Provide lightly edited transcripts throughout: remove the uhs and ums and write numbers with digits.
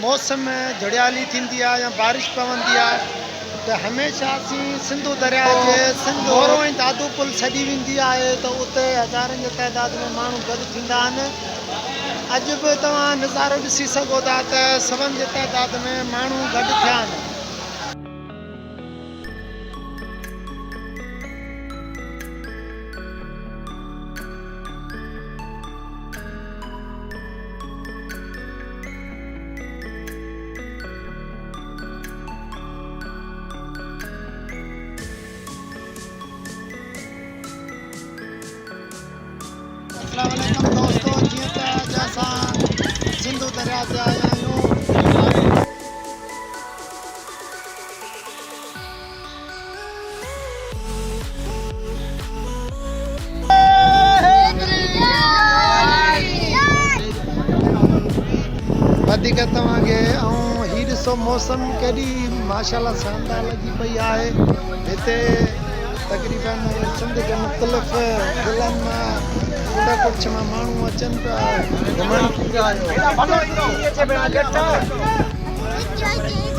मौसम झड़ियाली थींदी आहे या बारिश पवंदी आहे त हमेशह असीं सिंधु दरिया जे मोरो ऐं दादू पुल छॾी वेंदी आहे त उते हज़ारनि जे तइदाद में माण्हू गॾु थींदा आहिनि। अॼु बि तव्हां नज़ारो ॾिसी सघो था त सभनि जे तइदाद में माण्हू गॾु थिया आहिनि। अस्सलाम वालेकुम दोस्तों, जीअं त अॼु असां सिंधु दरिया ते आया आहियूं। वधीक तव्हांखे ऐं हीअ ॾिसो मौसम केॾी माशाल्लाह शानदार लॻी पई आहे। हिते तक़रीबन सिंध जे मुख़्तलिफ़ ज़िलनि मां कुॾे कुछ मां माण्हू अचनि पिया घुमण।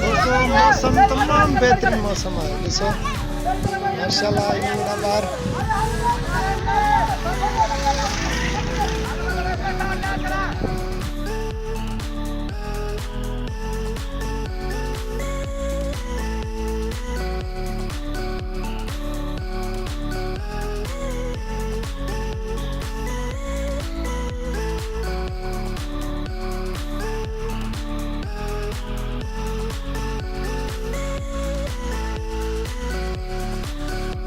दोस्तों मौसम तमामु बहितरीनु मौसम आहे। ॾिसो माशाल्लाह इहो ॿार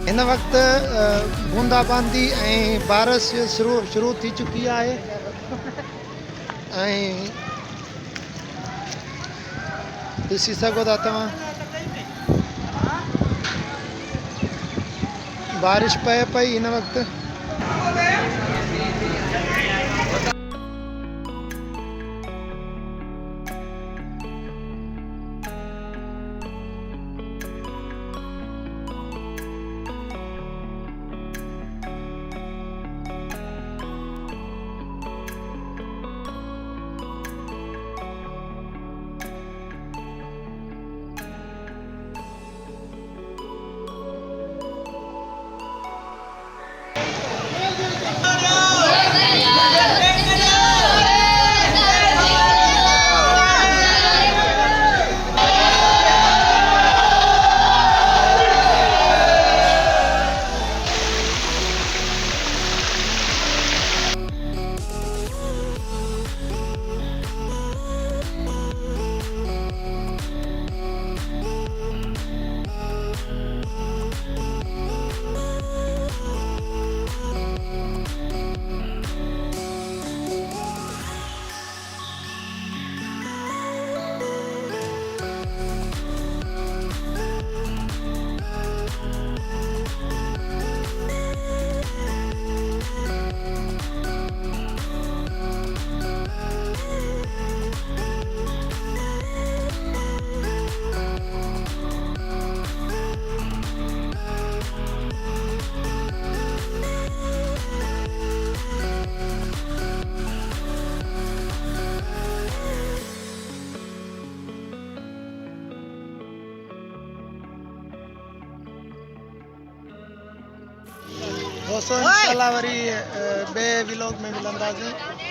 हिन वक़्तु बूंदाबांदी ऐं बारिश शुरू थी चुकी आहे ऐं ॾिसी सघो था तव्हां बारिश पए पई हिन वक़्तु। दोस्तों इंशाल्लाह वरी ॿिए व्लॉग में मिलंदासीं।